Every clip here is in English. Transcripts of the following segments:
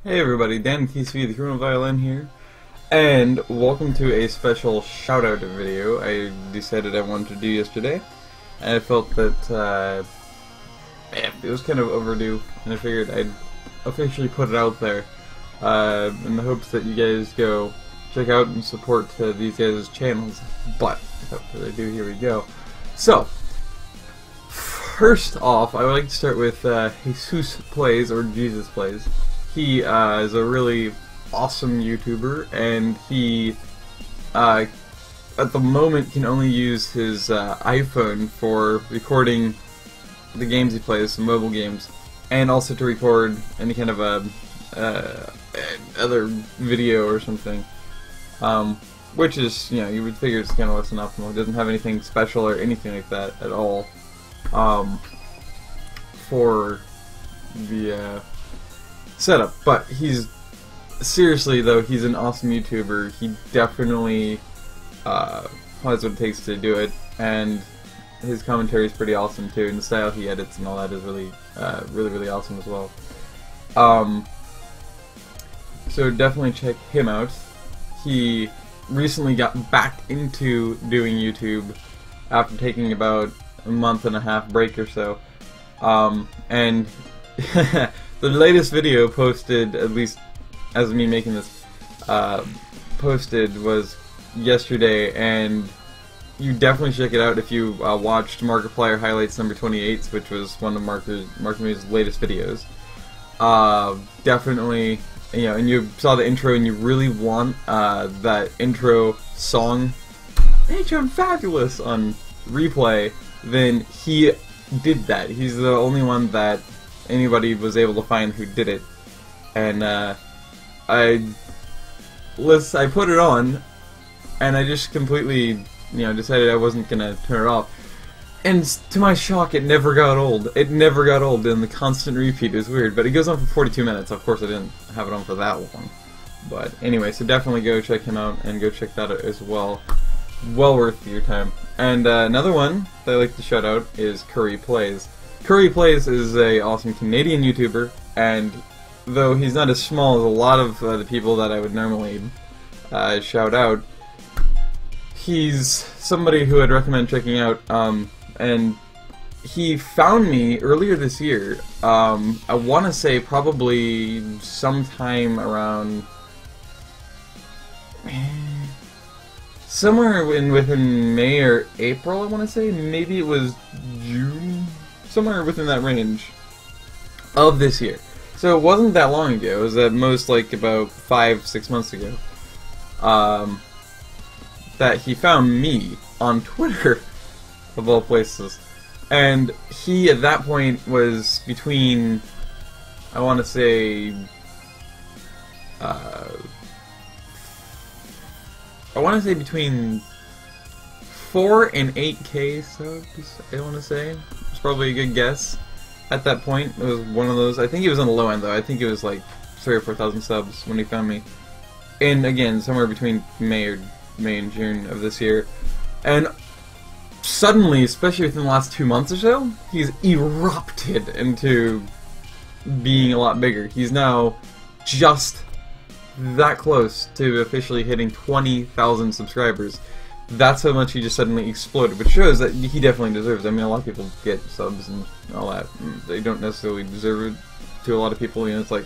Hey everybody, Dan TheCriminalViolin here, and welcome to a special shoutout video I decided I wanted to do yesterday. And I felt that it was kind of overdue, and I figured I'd officially put it out there in the hopes that you guys go check out and support these guys' channels. But without further ado, here we go. So, first off, I would like to start with Jesus Plays, or Jesus Plays. He is a really awesome YouTuber, and he, at the moment, can only use his iPhone for recording the games he plays, some mobile games, and also to record any kind of other video or something. Which is, you know, you would figure it's kind of less than optimal. It doesn't have anything special or anything like that at all for the setup, but seriously though, he's an awesome YouTuber. He definitely has what it takes to do it, and his commentary is pretty awesome too, and the style he edits and all that is really really awesome as well. So definitely check him out. He recently got back into doing YouTube after taking about a month and a half break or so, and the latest video posted, at least as of me making this, posted was yesterday, and you definitely check it out if you watched Markiplier Highlights number 28, which was one of Markiplier's latest videos. Definitely, you know, and you saw the intro and you really want that intro song, H.M. Fabulous, on replay, then he did that. He's the only one that anybody was able to find who did it, and I put it on, and I just completely, you know, decided I wasn't gonna turn it off, and to my shock, it never got old. It never got old, and the constant repeat is weird, but it goes on for 42 minutes. Of course, I didn't have it on for that long, but anyway, so definitely go check him out, and go check that out as well. Well worth your time. And another one that I like to shout out is Curry Plays. Curry Plays is a awesome Canadian YouTuber, and though he's not as small as a lot of the people that I would normally shout out, he's somebody who I'd recommend checking out, and he found me earlier this year. I want to say probably sometime around somewhere within May or April, I want to say. Maybe it was June, somewhere within that range of this year. So it wasn't that long ago. It was at most like about 5-6 months ago that he found me on Twitter, of all places. And he, at that point, was between, I want to say, between 4 and 8K subs, I want to say. It's probably a good guess. At that point, it was one of those. I think he was on the low end, though. I think it was like 3,000 or 4,000 subs when he found me. And again, somewhere between May and June of this year. And suddenly, especially within the last 2 months or so, he's erupted into being a lot bigger. He's now just that close to officially hitting 20,000 subscribers. That's how much he just suddenly exploded, which shows that he definitely deserves it. I mean, a lot of people get subs and all that. They don't necessarily deserve it to a lot of people, you know, it's like,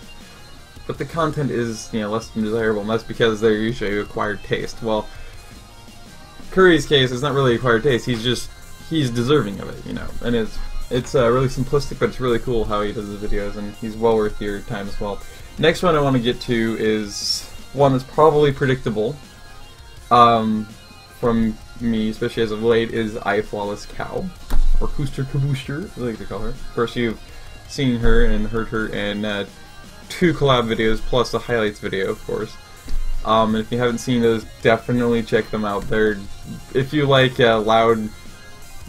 but the content is, you know, less than desirable, and that's because they're usually acquired taste. Well, Curry's case is not really acquired taste, he's deserving of it, you know, and it's really simplistic, but it's really cool how he does his videos, and he's well worth your time as well. Next one I want to get to is one that's probably predictable, from me, especially as of late, is I Flawless Cow, or Hooster Kabooster, as I like to call her. Of course, you've seen her and heard her in 2 collab videos, plus a highlights video, of course. And if you haven't seen those, definitely check them out. If you like loud,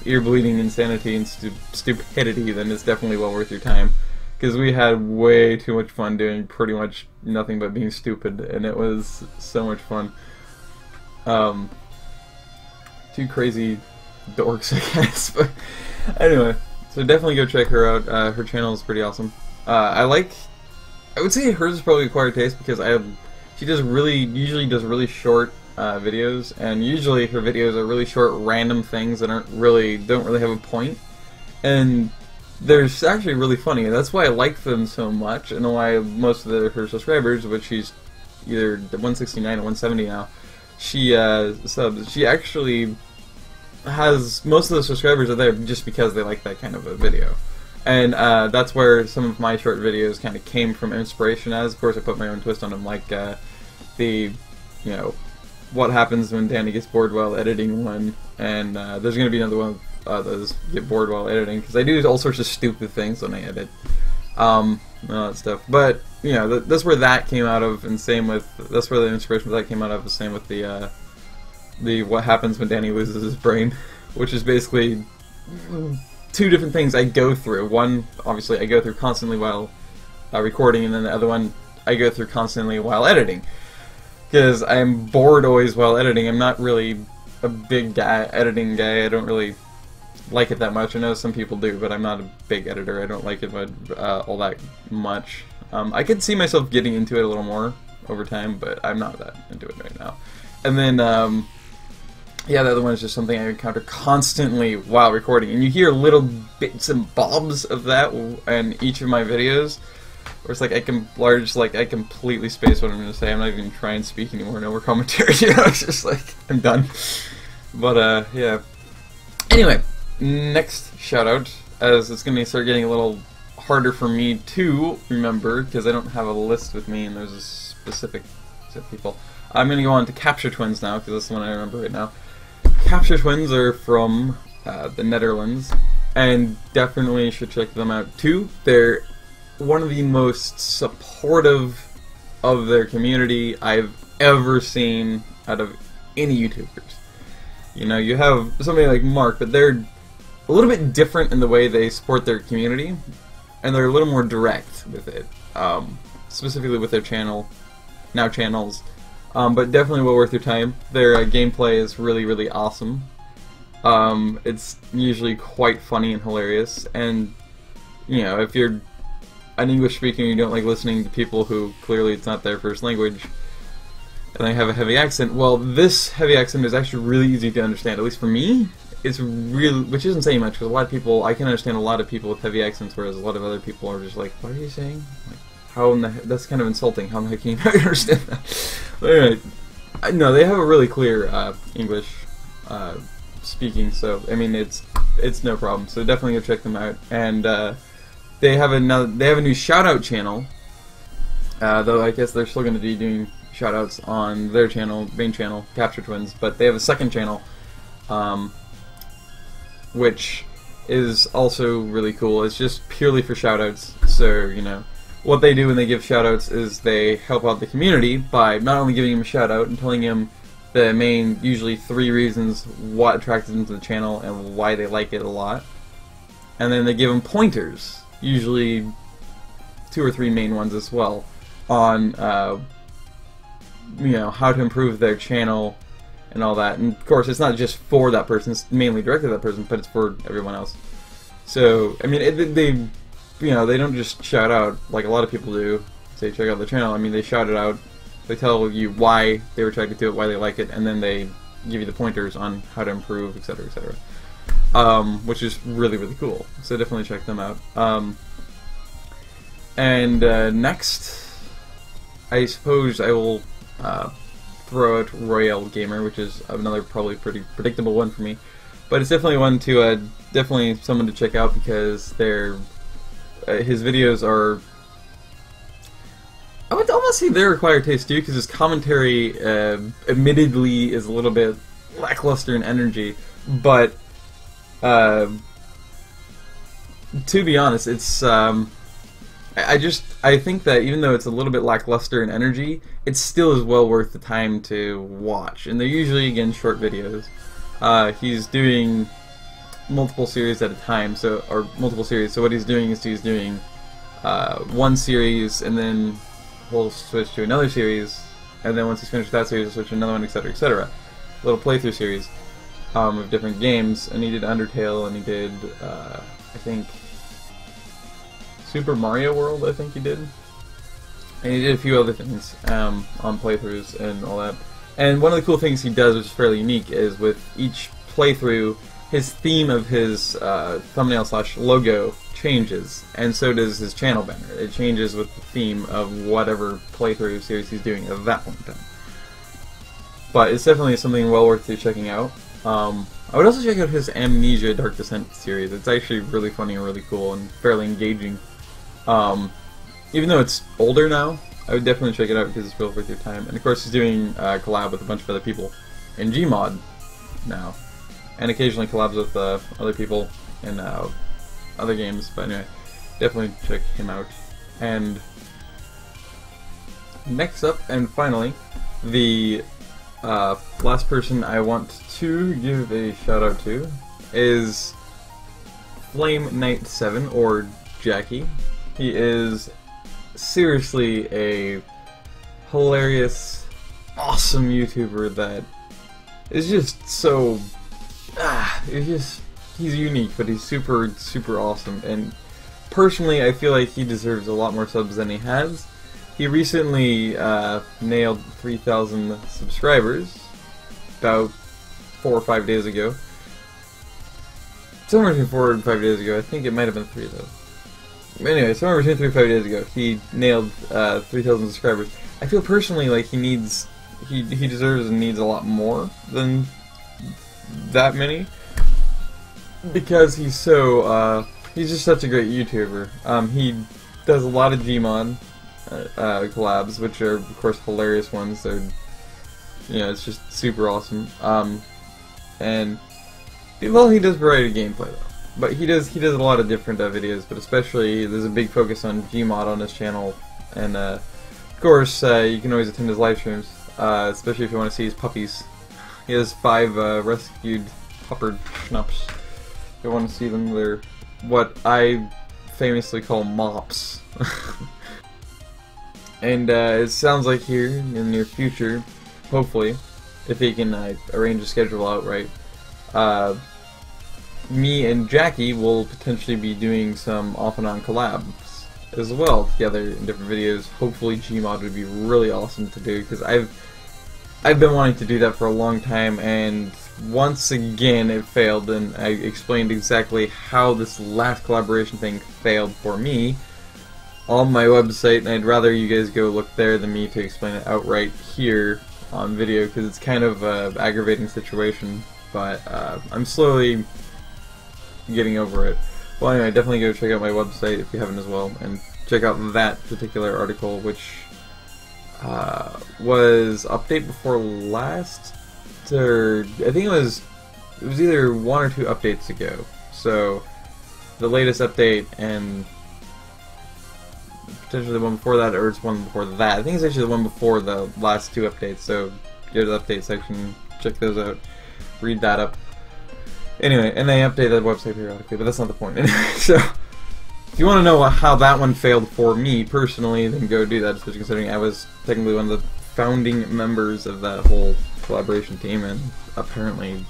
ear-bleeding insanity and stupidity, then it's definitely well worth your time. Because we had way too much fun doing pretty much nothing but being stupid, and it was so much fun. 2 crazy dorks, I guess. But anyway, so definitely go check her out. Her channel is pretty awesome. I like I would say hers is probably acquired taste because she does usually does really short videos, and usually her videos are really short, random things that don't really have a point, and they're actually really funny. That's why I like them so much, and why most of her subscribers, which she's either 169 or 170 now, she subs. She actually has most of the subscribers are there just because they like that kind of a video. And that's where some of my short videos kind of came from inspiration as. Of course, I put my own twist on them, like what happens when Danny gets bored while editing one, and there's going to be another one of those, get bored while editing, because I do all sorts of stupid things when I edit, all that stuff. But, you know, that's where that came out of, and same with, that's where the inspiration for that came out of, the same with the what happens when Danny loses his brain, which is basically two different things I go through. One, obviously, I go through constantly while recording, and then the other one I go through constantly while editing. Because I'm bored always while editing. I'm not really a big editing guy. I don't really like it that much. I know some people do, but I'm not a big editor. I don't like it all that much. I could see myself getting into it a little more over time, but I'm not that into it right now. And then, yeah, the other one is just something I encounter constantly while recording. And you hear little bits and bobs of that in each of my videos. Where it's like I completely space what I'm going to say. I'm not even trying to speak anymore. No more commentary. You know, it's just like, I'm done. But, yeah. Anyway, next shout out, as it's going to start getting a little harder for me to remember, because I don't have a list with me, and there's a specific set of people. I'm going to go on to Capture Twins now, because that's the one I remember right now. Capture Twins are from the Netherlands, and definitely should check them out too. They're one of the most supportive of their community I've ever seen out of any YouTubers. You know, you have somebody like Mark, but they're a little bit different in the way they support their community, and they're a little more direct with it, specifically with their channels, but definitely well worth your time. Their gameplay is really, really awesome. It's usually quite funny and hilarious, and, you know, if you're an English speaker and you don't like listening to people who clearly it's not their first language and they have a heavy accent, well, this heavy accent is actually really easy to understand. At least for me, it's really, which isn't saying much, because a lot of people, I can understand a lot of people with heavy accents, whereas a lot of other people are just like, what are you saying? Like, how in the heck, that's kind of insulting. How in the heck can you not understand that? But anyway, no, they have a really clear English speaking, so I mean it's no problem. So definitely go check them out. And they have a new Shoutout channel, though I guess they're still going to be doing shoutouts on their channel, main channel, Capture Twins. But they have a second channel, which is also really cool. It's just purely for shoutouts. So, you know, what they do when they give shoutouts is they help out the community by not only giving him a shoutout and telling him the main, usually 3 reasons what attracted them to the channel and why they like it a lot, and then they give him pointers, usually 2 or 3 main ones as well, on you know, how to improve their channel and all that. And of course, it's not just for that person; it's mainly directed at that person, but it's for everyone else. So, I mean, they you know, they don't just shout out like a lot of people do, say check out the channel. I mean, they shout it out, they tell you why they were attracted to it, why they like it, and then they give you the pointers on how to improve, etc., etc. Which is really, really cool. So definitely check them out. And next, I suppose I will throw out Royale Gamer, which is another probably pretty predictable one for me. But it's definitely one to definitely someone to check out, because they're his videos are, I would almost say they're acquired taste too, because his commentary admittedly is a little bit lackluster in energy, but to be honest, it's I think that even though it's a little bit lackluster in energy, it still is well worth the time to watch. And they're usually, again, short videos. He's doing multiple series at a time, or multiple series. So what he's doing is he's doing one series, and then he'll switch to another series, and then once he's finished that series, he'll switch to another one, etc., etc. Little playthrough series of different games. And he did Undertale, and he did, I think, Super Mario World, I think he did. and he did a few other things on playthroughs and all that. And one of the cool things he does, which is fairly unique, is with each playthrough, his theme of his thumbnail/logo changes, and so does his channel banner. It changes with the theme of whatever playthrough series he's doing at that point in time. But it's definitely something well worth checking out. I would also check out his Amnesia Dark Descent series. It's actually really funny and really cool and fairly engaging. Even though it's older now, I would definitely check it out because it's well worth your time. And of course he's doing a collab with a bunch of other people in Gmod now. And occasionally collabs with other people in other games. But anyway, definitely check him out. And next up, and finally, the last person I want to give a shout out to is Flame Knight 7, or Jackie. He is seriously a hilarious, awesome YouTuber that is just so he's unique, but he's super awesome. And personally, I feel like he deserves a lot more subs than he has. He recently nailed 3,000 subscribers about 4 or 5 days ago. Somewhere between 4 and 5 days ago. I think it might have been 3 though. Anyway, somewhere between 3 and 5 days ago, he nailed 3,000 subscribers. I feel personally like he deserves and needs a lot more than that many, because he's so he's just such a great YouTuber. He does a lot of Gmod collabs, which are of course hilarious ones. They're, you know, it's just super awesome. And well, he does variety gameplay though. But he does a lot of different videos, but especially there's a big focus on Gmod on his channel, and of course you can always attend his live streams, especially if you want to see his puppies. He has 5 rescued puppered schnups. If you want to see them, they're what I famously call mops. And it sounds like here in the near future, hopefully, if he can arrange a schedule out right, me and Jackie will potentially be doing some off and on collabs as well together in different videos. Hopefully Gmod would be really awesome to do, because I've been wanting to do that for a long time, and once again it failed, and I explained exactly how this last collaboration thing failed for me on my website, and I'd rather you guys go look there than me to explain it outright here on video, because it's kind of an aggravating situation, but I'm slowly getting over it. Well, anyway, definitely go check out my website if you haven't as well, and check out that particular article, which was update before last, or I think it was either 1 or 2 updates ago. So the latest update and potentially the one before that, or it's one before that. I think it's actually the one before the last 2 updates. So go to the update section, check those out, read that up. Anyway, and they update that website periodically, but that's not the point. So if you want to know how that one failed for me personally, then go do that, especially considering I was technically one of the founding members of that whole collaboration team, and apparently,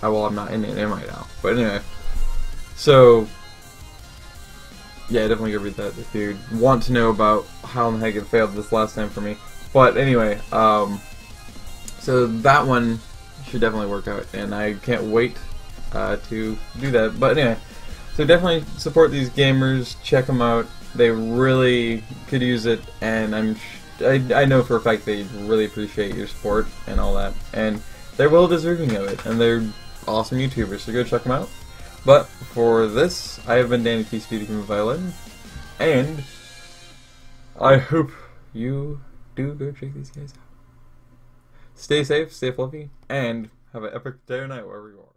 well, I'm not in it, am I now? But anyway, so yeah, definitely go read that if you want to know about how in the heck it failed this last time for me. But anyway, so that one should definitely work out, and I can't wait to do that. But anyway, so definitely support these gamers, check them out. They really could use it, and I know for a fact they really appreciate your support and all that, and they're well deserving of it, and they're awesome YouTubers, so go check them out. But for this, I have been Danny T. TheCriminalViolin, and I hope you do go check these guys out. Stay safe, stay fluffy, and have an epic day or night wherever you are.